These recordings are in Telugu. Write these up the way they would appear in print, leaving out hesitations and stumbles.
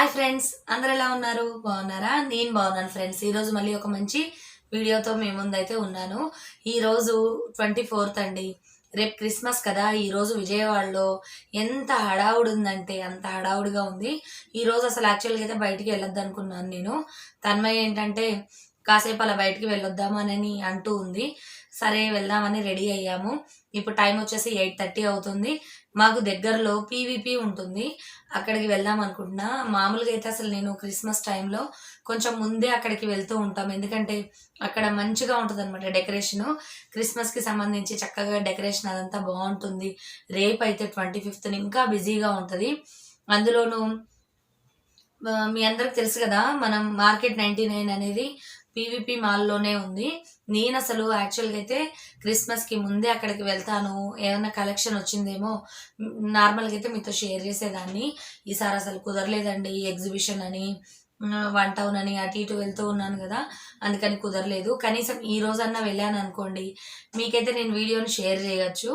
హాయ్ ఫ్రెండ్స్, అందరు ఎలా ఉన్నారు? బాగున్నారా? నేను బాగున్నాను ఫ్రెండ్స్. ఈరోజు మళ్ళీ ఒక మంచి వీడియోతో మీ ముందైతే ఉన్నాను. ఈరోజు 24th అండి. రేపు క్రిస్మస్ కదా. ఈరోజు విజయవాడలో ఎంత హడావుడి ఉందంటే అంత హడావుడిగా ఉంది. ఈరోజు అసలు యాక్చువల్గా అయితే బయటికి వెళ్ళొద్దు అనుకున్నాను నేను. తన్మయ్య ఏంటంటే కాసేపు అలా బయటికి వెళ్ళొద్దామని అంటూ ఉంది. సరే వెళ్దామని రెడీ అయ్యాము. ఇప్పుడు టైం వచ్చేసి 8:30 అవుతుంది. మాకు దగ్గరలో పీవీపీ ఉంటుంది. అక్కడికి వెళ్దాం అనుకుంటున్నా. మామూలుగా అయితే అసలు నేను క్రిస్మస్ టైంలో కొంచెం ముందే అక్కడికి వెళ్తూ ఉంటాం. ఎందుకంటే అక్కడ మంచిగా ఉంటదనమాట డెకరేషను. క్రిస్మస్‌కి సంబంధించి చక్కగా డెకరేషన్ అదంతా బావుంటుంది. రేపైతే 25థ్ ఇంకా బిజీగా ఉంటది. అందులోనూ మీ అందరికి తెలుసు కదా! మనం మార్కెట్ 99 అనేది పీవీపీ మాల్‌లోనే ఉంది. నేనసలు యాక్చువల్‌గా అయితే క్రిస్మస్‌కి ముందే అక్కడికి వెళ్తాను. ఏమన్నా కలెక్షన్ వచ్చిందేమో నార్మల్‌గా అయితే మీతో షేర్ చేసేదాన్ని. ఈసారి అసలు కుదరలేదండి. ఎగ్జిబిషన్ అని, వన్ టౌన్ అని అటు ఇటు వెళ్తూ ఉన్నాను గదా! అందుకని కుదరలేదు. కనీసం ఈ రోజన్నా వెళ్ళాననుకోండి, మీకైతే నేను వీడియోని షేర్ చేయొచ్చు.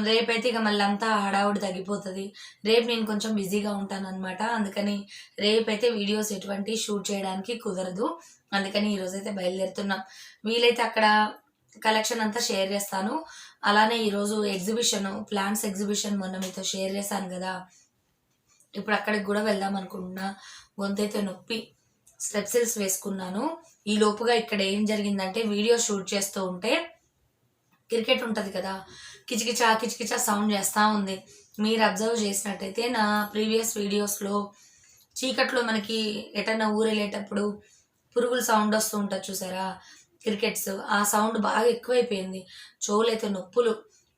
రేపైతే ఇక మళ్ళీ అంతా హడావుడి తగ్గిపోతది. రేపు నేను కొంచెం బిజీగా ఉంటాననమాట. అందుకని రేపైతే వీడియోస్ ఎటువంటి షూట్ చేయడానికి కుదరదు. అందుకని ఈరోజైతే బయలుదేరుతున్నాం. వీలైతే అక్కడ కలెక్షన్ అంతా షేర్ చేస్తాను. అలానే ఈరోజు ప్లాంట్స్ ఎగ్జిబిషన్ మొన్న మీతో షేర్ చేశాను గదా! ఇప్పుడు అక్కడికి గూడా వెళ్దాం అనుకుంటున్నా. గొంతైతే నొప్పి. స్టెప్సిల్స్ వేసుకున్నాను. ఈ లోపుగా ఇక్కడ ఏం జరిగిందంటే వీడియో షూట్ చేస్తూ ఉంటే క్రికెట్ ఉంటది కదా! కిచకిచా కిచకిచా సౌండ్ చేస్తా ఉంది. మీరు అబ్జర్వ్ చేసినట్టయితే నా ప్రీవియస్ వీడియోస్‌లో చీకట్లో మనకి ఎటన్నా ఊరెళ్ళేటప్పుడు పురుగుల సౌండ్ వస్తూ ఉంటది చూసారా? క్రికెట్స్. ఆ సౌండ్ బాగా ఎక్కువైపోయింది. చెవులైతే నొప్పులు.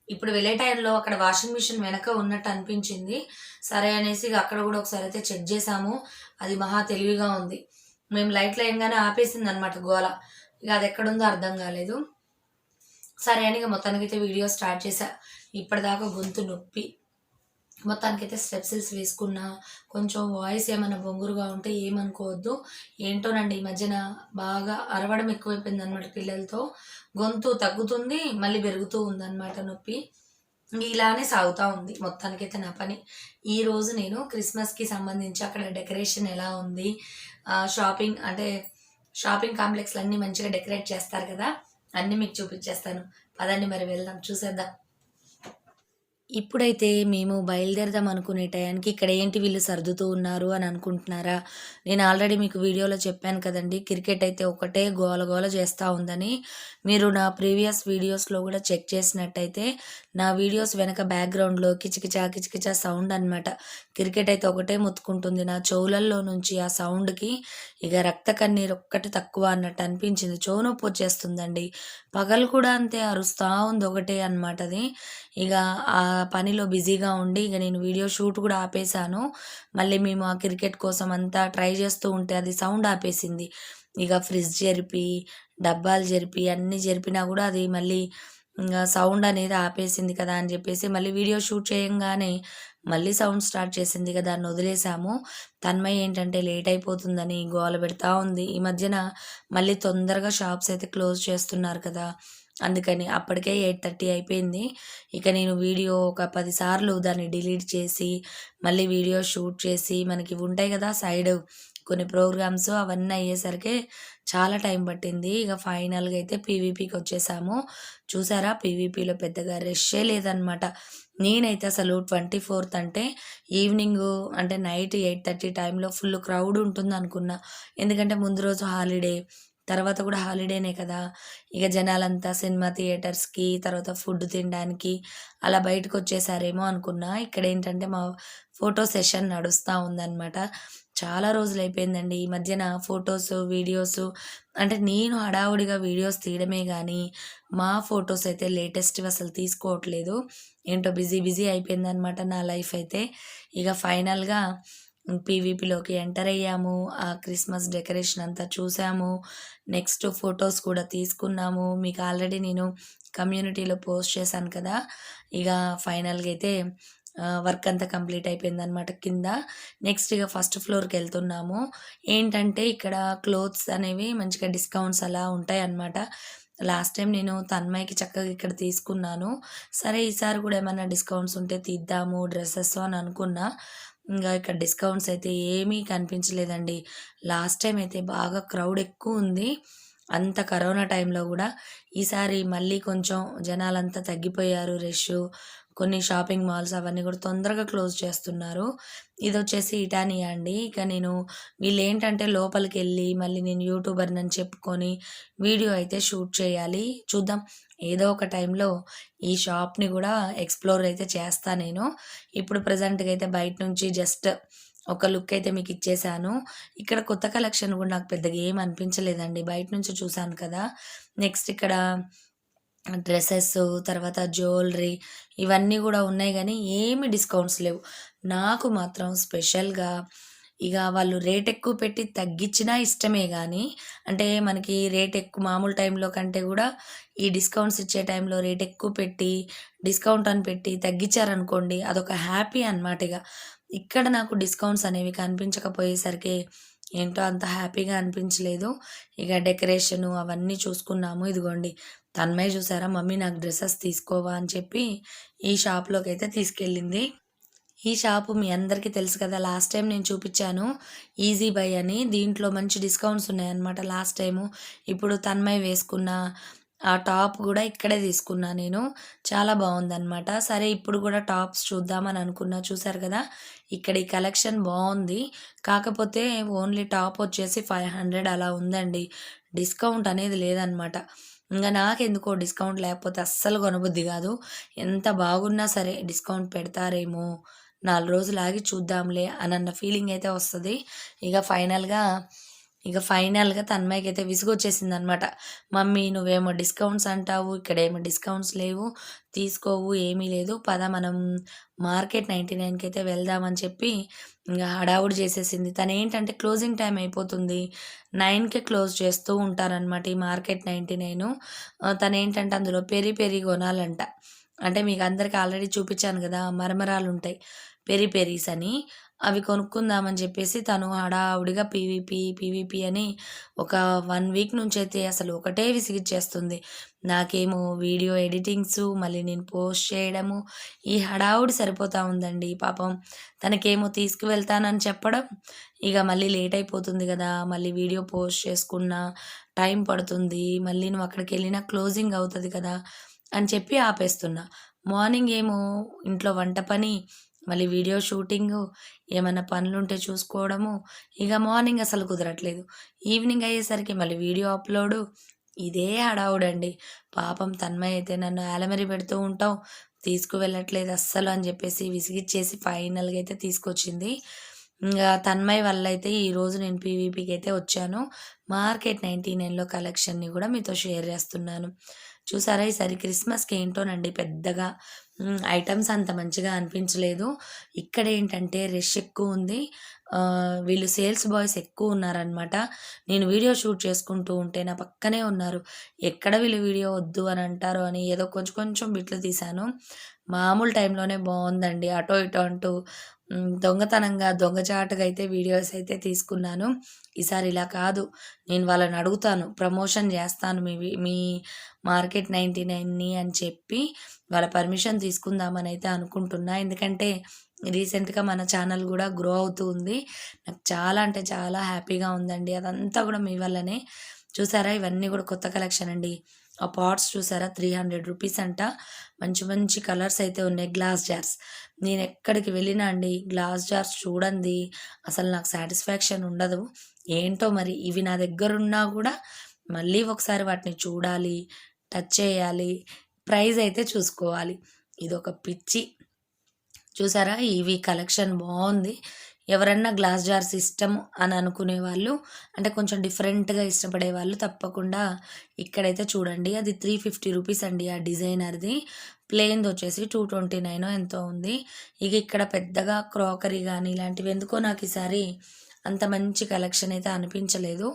ఇప్పుడు వెళ్ళే టైంలో అక్కడ వాషింగ్ మిషన్ వెనక ఉన్నట్టు అనిపించింది. సరే అనేసి ఇగ అక్కడ గూడా ఒకసారి అయితే చెక్ చేశాము. అది మహా తెలివిగా ఉంది. మేము లైట్‌లేయంగానే ఆపేసిందనమాట గోల. ఇగ అదెక్కడుందో అర్థం గాలేదు. సరే అని ఇగ మొత్తానికైతే వీడియో స్టార్ట్ చేశా. ఇప్పటిదాకా గొంతు నొప్పి. మొత్తానికైతే స్టెప్సిల్స్ వేసుకున్నా. కొంచెం వాయిస్ ఏమన్నా బొంగురుగా ఉంటే ఏమనుకోవద్దు. ఏంటోనండి ఈ మధ్యన బాగా అరవడం ఎక్కువైపోయిందనమాట పిల్లలతో. గొంతు తగ్గుతుంది, మళ్ళీ పెరుగుతూ ఉందనమాట నొప్పి. ఇలానే సాగుతా ఉంది మొత్తానికైతే నా పని. ఈరోజు నేను క్రిస్మస్‌కి సంబంధించి అక్కడ డెకరేషన్ ఎలా ఉంది, షాపింగ్ కాంప్లెక్స్‌లన్నీ మంచిగా డెకరేట్ చేస్తారు కదా! అన్నీ మీకు చూపించేస్తాను. పదండి మరి వెళ్దాం, చూసేద్దాం. ఇప్పుడైతే మేము బయలుదేరదాం అనుకునే టయానికి ఇక్కడ ఏంటి వీళ్ళు సర్దుతూ ఉన్నారు అని అనుకుంటున్నారా? నేను ఆల్రెడీ మీకు వీడియోలో చెప్పాను కదండీ! క్రికెట్ అయితే ఒకటే గోల గోల చేస్తా ఉందని. మీరు నా ప్రీవియస్ వీడియోస్‌లో కూడా చెక్ చేసినట్టయితే నా వీడియోస్ వెనక బ్యాక్‌గ్రౌండ్‌లో కిచకిచా కిచకిచా సౌండ్ అనమాట. క్రికెట్ అయితే ఒకటే మొత్తుకుంటుంది. నా చెవులల్లో నుంచి ఆ సౌండ్‌కి ఇక రక్త కన్నీరు ఒక్కటి తక్కువ అన్నట్టు అనిపించింది. చెవు నొప్పి వచ్చేస్తుందండి. పగలు కూడా అంతే అరుస్తా ఉంది ఒకటే అనమాట అది. ఇగ ఆ పనిలో బిజీగా ఉండి ఇగ నేను వీడియో షూట్ కూడా ఆపేశాను. మళ్ళీ మేము ఆ క్రికెట్ కోసం అంతా ట్రై చేస్తూ ఉంటే అది సౌండ్ ఆపేసింది. ఇగ ఫ్రిడ్జ్ జరిపి, డబ్బాలు జరిపి, అన్నీ జరిపినా కూడా అది మళ్ళీ సౌండ్ అనేది ఆపేసింది కదా అని చెప్పేసి మళ్ళీ వీడియో షూట్ చేయంగానే మళ్ళీ సౌండ్ స్టార్ట్ చేసింది ఇగ దాన్ని వదిలేసాము. తన్మయ్ ఏంటంటే లేట్ అయిపోతుందని గోల పెడతా ఉంది. ఈ మధ్యన మళ్ళీ తొందరగా షాప్స్ అయితే క్లోజ్ చేస్తున్నారు కదా! అందుకని అప్పటికే 8:30 అయిపోయింది. ఇక నేను వీడియో ఒక 10 సార్లు దాన్ని డిలీట్ చేసి, మళ్ళీ వీడియో షూట్ చేసి, మనకి ఉంటాయి కదా సైడ్ కొన్ని ప్రోగ్రామ్స్ అవన్నీ అయ్యేసరికే చాలా టైం పట్టింది. ఇక ఫైనల్‌గా అయితే పీవీపీకి వచ్చేసాము. చూసారా పీవీపీలో పెద్దగా రష్షే లేదనమాట. నేనైతే అసలు 24th అంటే ఈవినింగు అంటే నైట్ 8:30 టైంలో ఫుల్ క్రౌడ్ ఉంటుందనుకున్నా. ఎందుకంటే ముందు రోజు హాలిడే. తర్వాత కూడా హాలిడేనే కదా! ఇక జనాలంతా సినిమా థియేటర్స్‌కి, తర్వాత ఫుడ్ తినడానికి అలా బయటకొచ్చేసారేమో అనుకున్నా. ఇక్కడేంటంటే మా ఫోటో సెషన్ నడుస్తా ఉందనమాట. చాలా రోజులైపోయిందండి. ఈ మధ్యన ఫోటోసు, వీడియోసు అంటే నేను హడావుడిగా వీడియోస్ తీయడమే గానీ, మా ఫోటోస్ అయితే లేటెస్ట్‌వి అసలు తీసుకోవట్లేదు. ఏంటో బిజీ బిజీ అయిపోయిందనమాట నా లైఫ్ అయితే. ఇక ఫైనల్‌గా పీవీపీలోకి ఎంటర్ అయ్యాము. ఆ క్రిస్మస్ డెకరేషన్ అంతా చూసాము. నెక్స్ట్ ఫోటోస్ కూడా తీసుకున్నాము. మీకు ఆల్రెడీ నేను కమ్యూనిటీలో పోస్ట్ చేశాను కదా! ఇగ ఫైనల్‌గా అయితే వర్క్ అంతా కంప్లీట్ అయిపోయిందనమాట కింద. నెక్స్ట్ ఇగ ఫస్ట్ ఫ్లోర్‌కెళ్తున్నాము. ఏంటంటే ఇక్కడ క్లోత్స్ అనేవి మంచిగా డిస్కౌంట్స్ అలా ఉంటాయన్నమాట. లాస్ట్ టైం నేను తన్మయ్‌కి చక్కగా ఇక్కడ తీసుకున్నాను. సరే ఈసారి కూడా ఏమన్నా డిస్కౌంట్స్ ఉంటే తీద్దాము డ్రెసెస్ అని అనుకున్నా. ఇంకా ఇక్కడ డిస్కౌంట్స్ అయితే ఏమీ కనిపించలేదండి. లాస్ట్ టైం అయితే బాగా క్రౌడ్ ఎక్కువ ఉంది. అంత కరోనా టైంలో గూడా. ఈసారి మళ్ళీ కొంచెం జనాలంతా తగ్గిపోయారు రష్షు. కొన్ని షాపింగ్ మాల్స్ అవన్నీ గూడా తొందరగా క్లోజ్ చేస్తున్నారు. ఇదొచ్చేసి ఇటానియా అండి. ఇక నేను వీళ్ళేంటంటే లోపలికెళ్ళి మళ్ళీ నేను యూట్యూబర్‌నని చెప్పుకొని వీడియో అయితే షూట్ చేయాలి. చూద్దాం ఏదో ఒక టైంలో ఈ షాప్‌ని గూడా ఎక్స్‌ప్లోర్ అయితే చేస్తా నేను. ఇప్పుడు ప్రెజెంట్‌గా అయితే బయట నుంచి జస్ట్ ఒక లుక్ అయితే మీకిచ్చేసాను. ఇక్కడ కొత్త కలెక్షన్ గూడా నాకు పెద్దగా ఏమి అనిపించలేదండి. బయట నుంచి చూసాను కదా! నెక్స్ట్ ఇక్కడ డ్రెసెస్సు, తర్వాత జ్యువెలరీ ఇవన్నీ గూడా ఉన్నాయి గానీ, ఏమి డిస్కౌంట్స్ లేవు. నాకు మాత్రం స్పెషల్‌గా ఇగ వాళ్ళు రేట్ ఎక్కువ పెట్టి తగ్గిచ్చినా ఇష్టమే గానీ, అంటే మనకి రేట్ ఎక్కువ మామూలు టైంలో కంటే గూడా ఈ డిస్కౌంట్స్ ఇచ్చే టైంలో రేట్ ఎక్కువ పెట్టి, డిస్కౌంట్ అని పెట్టి తగ్గిచ్చారనుకోండి అదొక హ్యాపీ అనమాట ఇగ. ఇక్కడ నాకు డిస్కౌంట్స్ అనేవి కనిపించకపోయేసరికి ఏంటో అంత హ్యాపీగా అనిపించలేదు. ఇగ డెకరేషను అవన్నీ చూసుకున్నాము. ఇదిగోండి తన్మయ్ చూసారా, మమ్మీ నాకు డ్రెసెస్ తీసుకోవా అని చెప్పి ఈ షాప్‌లోకైతే తీసుకెళ్ళింది. ఈ షాపు మీ అందరికీ తెలుసు కదా! లాస్ట్ టైం నేను చూపిచ్చాను. ఈజీ బై అని. దీంట్లో మంచి డిస్కౌంట్స్ ఉన్నాయన్నమాట లాస్ట్ టైము. ఇప్పుడు తన్మయ్ వేసుకున్న ఆ టాప్ గూడా ఇక్కడే తీసుకున్నా నేను. చాలా బావుందనమాట. సరే ఇప్పుడు గూడా టాప్స్ చూద్దామని అనుకున్నా. చూసారు కదా! ఇక్కడ ఈ కలెక్షన్ బావుంది. కాకపోతే ఓన్లీ టాప్ వచ్చేసి 500 అలా ఉందండి. డిస్కౌంట్ అనేది లేదనమాట. ఇంగ నాకెందుకో డిస్కౌంట్ లేకపోతే అస్సలు కొనబుద్ధి గాదు. ఎంత బాగున్నా సరే డిస్కౌంట్ పెడతారేమో, 4 రోజులు ఆగి చూద్దాంలే అనన్న ఫీలింగ్ అయితే వస్తది. ఇగ ఫైనల్‌గా తన్మయ్యకైతే విసుగొచ్చేసిందనమాట. మమ్మీ నువ్వేమో డిస్కౌంట్స్ అంటావు, ఇక్కడేమో డిస్కౌంట్స్ లేవు, తీసుకోవు ఏమీ లేదు. పద మనం మార్కెట్ 99కైతే వెళ్దామని చెప్పి ఇంగ హడావుడి చేసేసింది. తనేంటంటే క్లోజింగ్ టైమ్ అయిపోతుంది. 9కే క్లోజ్ చేస్తూ ఉంటారనమాట ఈ మార్కెట్ 99. తనేంటంటే అందులో పెరి పెరి కొనాలంట. అంటే మీకందరికి ఆల్రెడీ చూపిచ్చాను గదా! మరమరాలుంటాయి. పెరి పెరీస్ అని. అవి కొనుక్కుందామని జెప్పేసి తను హడావుడిగా పీవీపీ అని ఒక 1 వీక్ నుంచయితే అసలు ఒకటే విసిగిచ్చేస్తుంది. నాకేమో వీడియో ఎడిటింగ్సు, మళ్ళీ నేను పోస్ట్ చేయడము, ఈ హడావుడి సరిపోతా ఉందండి. పాపం తనకేమో తీసుకువెళ్తానని చెప్పడం, ఇగ మళ్ళీ లేట్ అయిపోతుంది గదా! మళ్ళీ వీడియో పోస్ట్ చేసుకున్నా టైం పడుతుంది. మళ్ళీ నువ్వు అక్కడికెళ్ళినా క్లోజింగ్ అవుతది కదా! అని చెప్పి ఆపేస్తున్నా. మార్నింగ్ ఏమో ఇంట్లో వంట పని, మళ్ళీ వీడియో షూటింగు, ఏమన్నా పనులుంటే చూసుకోవడము, ఇగ మార్నింగ్ అసలు కుదరట్లేదు. ఈవినింగ్ అయ్యేసరికి మళ్ళీ వీడియో అప్‌లోడు, ఇదే హడావుడండి. పాపం తన్మయ్ అయితే నన్ను ఏలమరి పెడుతూ ఉంటావు, తీసుకువెళ్ళట్లేదు అస్సలు అని జెప్పేసి విసిగిచ్చేసి ఫైనల్‌గా అయితే తీసుకొచ్చింది. ఇంగా తన్మయ్ వల్లయితే ఈరోజు నేను పీవీపీకైతే వచ్చాను. మార్కెట్ 99లో కలెక్షన్‌ని గూడా మీతో షేర్ జేస్తున్నాను. చూసారా ఈసారి క్రిస్మస్‌కి ఏంటోనండి పెద్దగా ఐటెమ్స్ అంత మంచిగా అనిపించలేదు. ఇక్కడేంటంటే రష్ ఎక్కువుంది. వీళ్ళు సేల్స్ బాయ్స్ ఎక్కువున్నారనమాట. నేను వీడియో షూట్ చేసుకుంటూ ఉంటే నా పక్కనే ఉన్నారు. ఎక్కడ వీళ్ళు వీడియో వద్దు అని అంటారో అని ఏదో కొంచెం కొంచెం బిట్లు తీశాను. మామూలు టైంలోనే బావుందండి. అటో ఇటో అంటూ దొంగతనంగా, దొంగచాటుగా అయితే వీడియోస్ అయితే తీసుకున్నాను. ఈసారి ఇలా కాదు. నేను వాళ్ళని అడుగుతాను. ప్రమోషన్ జేస్తాను మీ మార్కెట్ 99ని అని చెప్పి వాళ్ళ పర్మిషన్ తీసుకుందామనైతే అనుకుంటున్నా. ఎందుకంటే రీసెంట్‌గా మన ఛానల్ గూడా గ్రో అవుతూ ఉంది. నాకు చాలా అంటే చాలా హ్యాపీగా ఉందండి. అదంతా గూడా మీ వల్లనే. చూసారా ఇవన్నీ గూడా కొత్త కలెక్షన్ అండి. ఆ పాట్స్ చూసారా ₹300 అంట. మంచి మంచి కలర్స్ అయితే ఉన్నాయి. Glass jars. నేనెక్కడికి వెళ్ళినా అండి గ్లాస్ జార్స్ చూడంది అసలు నాకు సాటిస్ఫాక్షన్ ఉండదు. ఏంటో మరి ఇవి నా దగ్గరున్నా గూడా మళ్ళీ ఒకసారి వాటిని చూడాలి, టచ్ చేయాలి, ప్రైజ్ అయితే చూసుకోవాలి. ఇదొక పిచ్చి. చూసారా ఇవి కలెక్షన్ బావుంది. ఎవరన్నా గ్లాస్ జార్స్ ఇష్టం అని అనుకునే వాళ్ళు, అంటే కొంచెం డిఫరెంట్‌గా ఇష్టపడే వాళ్ళు తప్పకుండా ఇక్కడైతే చూడండి. అది ₹350 అండి ఆ డిజైనర్‌ది. ప్లెయిన్‌దొచ్చేసి 229 ఎంతో ఉంది. ఇక ఇక్కడ పెద్దగా క్రాకరీ గానీ ఇలాంటివి ఎందుకో నాకు ఈసారి అంత మంచి కలెక్షన్ అయితే అనిపించలేదు.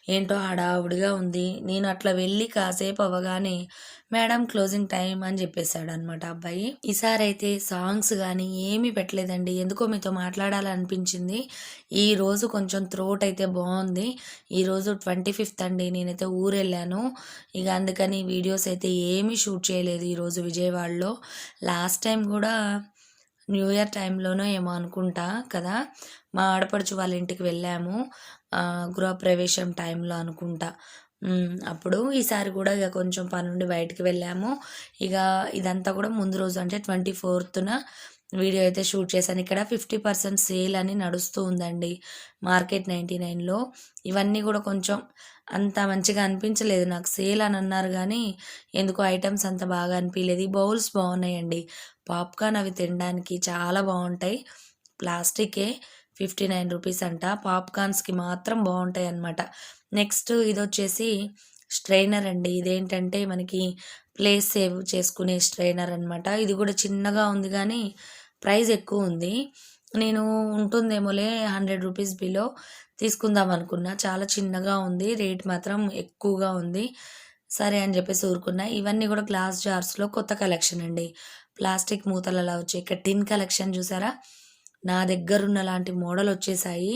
ఏంటో హడావుడిగా ఉంది. నేను అట్లా వెళ్ళి కాసేపు అవ్వగానే మేడం క్లోజింగ్ టైమ్ అని చెప్పేసాడనమాట అబ్బాయి. ఈసారైతే సాంగ్స్ గానీ ఏమీ పెట్టలేదండి. ఎందుకో మీతో మాట్లాడాలనిపించింది. ఈరోజు కొంచెం థ్రోట్ అయితే బావుంది. ఈరోజు 25థ్ అండి. నేనైతే ఊరెళ్ళాను. ఇగ అందుకని వీడియోస్ అయితే ఏమీ షూట్ చేయలేదు ఈరోజు విజయవాడలో. లాస్ట్ టైం గూడా న్యూ ఇయర్ టైంలోనో ఏమో అనుకుంటా కదా! మా ఆడపడుచు వాళ్ళ ఇంటికి వెళ్ళాము. గృహప్రవేశం టైంలో అనుకుంటా. అప్పుడు ఈసారి కూడా ఇగ కొంచెం పనుండి బయటికి వెళ్ళాము. ఇగ ఇదంతా కూడా ముందు రోజు అంటే 24న వీడియో అయితే షూట్ చేశాను. ఇక్కడ 50% సేల్ అని నడుస్తూ ఉందండి. మార్కెట్ 99లో. ఇవన్నీ కూడా కొంచెం అంత మంచిగా అనిపించలేదు నాకు. సేల్ అని అన్నారు గానీ, ఎందుకో ఐటెమ్స్ అంత బాగా అనిపియలేదు. ఈ బౌల్స్ బాగున్నాయండి. పాప్‌కార్న్ అవి తినడానికి చాలా బావుంటాయి. ప్లాస్టికే 59 రూపీస్ అంట. పాప్‌కార్న్స్‌కి మాత్రం బావుంటాయన్నమాట. నెక్స్ట్ ఇదొచ్చేసి స్ట్రెయినర్ అండి. ఇదేంటంటే మనకి ప్లేస్ సేవ్ చేసుకునే స్ట్రెయినర్ అనమాట. ఇది కూడా చిన్నగా ఉంది గానీ, ప్రైస్ ఎక్కువుంది. నేను ఉంటుందేమోలే 100 రూపీస్ బిలో తీసుకుందాం అనుకున్నా. చాలా చిన్నగా ఉంది. రేట్ మాత్రం ఎక్కువగా ఉంది. సరే అని చెప్పేసి ఊరుకున్నా. ఇవన్నీ కూడా గ్లాస్ జార్స్‌లో కొత్త కలెక్షన్ అండి. ప్లాస్టిక్ మూతలు అలా వచ్చాయి. ఇక్కడ టిన్ కలెక్షన్ చూసారా? నా దగ్గరున్న లాంటి మోడలొచ్చేసాయి.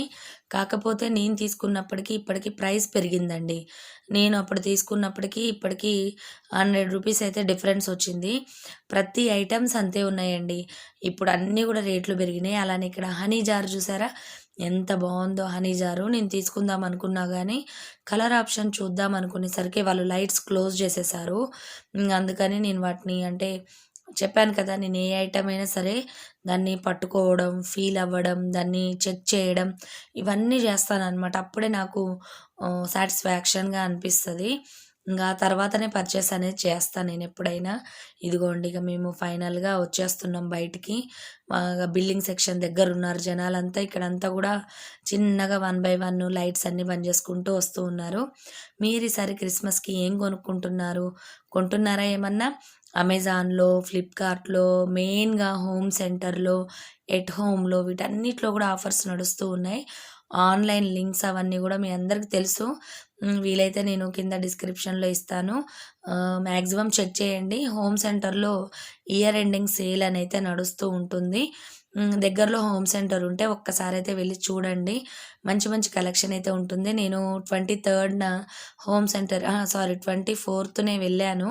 కాకపోతే నేను తీసుకున్నప్పటికి, ఇప్పటికి ప్రైస్ పెరిగిందండి. నేను అప్పుడు తీసుకున్నప్పటికి, ఇప్పటికి 100 రూపీస్ అయితే డిఫరెన్స్ వచ్చింది. ప్రతి ఐటెమ్స్ అంతే ఉన్నాయండి. ఇప్పుడు అన్నీ గూడా రేట్లు పెరిగినాయి. అలానే ఇక్కడ హనీ జార్ చూసారా? ఎంత బావుందో హనీ జారు. నేను తీసుకుందాం అనుకున్నా గానీ, కలర్ ఆప్షన్ చూద్దాం అనుకునేసరికి వాళ్ళు లైట్స్ క్లోజ్ చేసేశారు. అందుకని నేను వాటిని అంటే చెప్పాను కదా! నేను ఏ ఐటెమ్ అయినా సరే దాన్ని పట్టుకోవడం, ఫీల్ అవ్వడం, దాన్ని చెక్ చేయడం ఇవన్నీ చేస్తాననమాట. అప్పుడే నాకు సాటిస్ఫాక్షన్‌గా అనిపిస్తది. ఇంగా తర్వాతనే పర్చేస్ అనేది చేస్తా నేనెప్పుడైనా. ఇదిగోండి ఇక మేము ఫైనల్‌గా వచ్చేస్తున్నాం బయటికి. బిల్లింగ్ సెక్షన్ దగ్గరున్నారు జనాలంతా. ఇక్కడంతా గూడా చిన్నగా వన్ బై వన్ లైట్స్ అన్నీ బంద్ చేసుకుంటూ వస్తూ ఉన్నారు. మీరీసారి క్రిస్మస్‌కి ఏం కొనుక్కుంటున్నారు? కొంటున్నారా ఏమన్నా? అమెజాన్‌లో, ఫ్లిప్‌కార్ట్‌లో, మెయిన్‌గా హోమ్ సెంటర్‌లో, ఎట్ హోమ్‌లో వీటన్నిటిలో గూడా ఆఫర్స్ నడుస్తూ ఉన్నాయి. ఆన్‌లైన్ లింక్స్ అవన్నీ గూడా మీ అందరికి తెలుసు. వీలైతే నేను కింద డిస్క్రిప్షన్‌లో ఇస్తాను. మాక్సిమం చెక్ చేయండి. హోమ్ సెంటర్‌లో ఇయర్ ఎండింగ్ సేల్ అనైతే నడుస్తూ ఉంటుంది. దగ్గరలో హోమ్ సెంటర్ ఉంటే ఒక్కసారైతే వెళ్లి చూడండి. మంచి మంచి కలెక్షన్ అయితే ఉంటుంది. నేను 23న హోమ్ సెంటర్ సారీ 24థ్‌నే వెళ్ళాను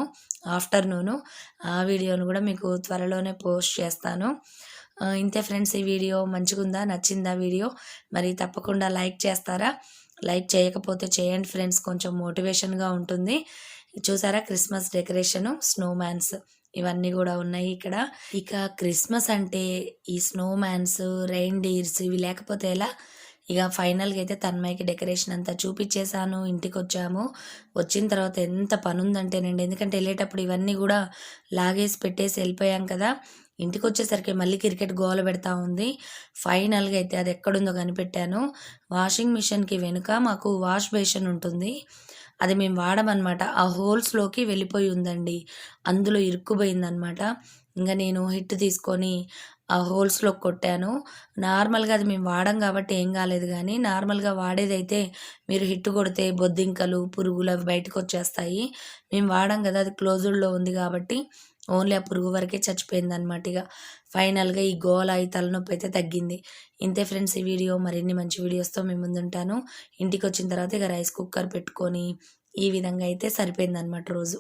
ఆఫ్టర్‌నూను. ఆ వీడియోను గూడా మీకు త్వరలోనే పోస్ట్ చేస్తాను. ఇంతే ఫ్రెండ్స్ ఈ వీడియో మంచిగుందా? నచ్చిందా వీడియో? మరి తప్పకుండా లైక్ చేస్తారా? లైక్ చేయకపోతే చేయండి ఫ్రెండ్స్. కొంచెం మోటివేషన్‌గా ఉంటుంది. చూసారా క్రిస్మస్ డెకరేషను, స్నోమాన్స్ ఇవన్నీ గూడా ఉన్నాయి ఇక్కడ. ఇక క్రిస్మస్ అంటే ఈ స్నోమాన్స్, రెయిన్‌డీర్స్ ఇవి లేకపోతే ఎలా? ఇగ ఫైనల్‌గా అయితే తన్మయ్యకి డెకరేషన్ అంతా చూపిచ్చేసాను. ఇంటికొచ్చాము. వచ్చిన తర్వాత ఎంత పనుందంటేనండి. ఎందుకంటే ఎళ్ళేటప్పుడు ఇవన్నీ గూడా లాగేసి పెట్టేసి ఎళ్ళిపోయాం కదా! ఇంటికొచ్చేసరికి మళ్ళీ క్రికెట్ గోల పెడతా ఉంది. ఫైనల్‌గా అయితే అది ఎక్కడుందో కనిపెట్టాను. వాషింగ్ మిషన్‌కి వెనుక మాకు వాష్ బేసిన్ ఉంటుంది. అది మేము వాడమనమాట. ఆ హోల్స్‌లోకి వెళ్ళిపోయి ఉందండి. అందులో ఇరుక్కుపోయిందనమాట. ఇంగ నేను హిట్ తీసుకొని ఆ హోల్స్‌లోకి కొట్టాను. నార్మల్‌గా అది మేము వాడం కాబట్టి ఏం కాలేదు గానీ, నార్మల్‌గా వాడేదైతే మీరు హిట్ కొడితే బొద్దింకలు, పురుగులు అవి బయటకొచ్చేస్తాయి. మేము వాడం గదా! అది క్లోజ్డ్‌లో ఉంది కాబట్టి ఓన్లీ ఆ పురుగు వరకే చచ్చిపోయిందనమాట ఇగ. ఫైనల్‌గా ఈ గోల, ఈ తలనొప్పి అయితే తగ్గింది. ఇంతే ఫ్రెండ్స్ ఈ వీడియో. మరిన్ని మంచి వీడియోస్‌తో మీ ముందుంటాను. ఇంటికొచ్చిన తర్వాత ఇగ రైస్ కుక్కర్ పెట్టుకొని ఈ విధంగా అయితే సరిపోయిందనమాట రోజు.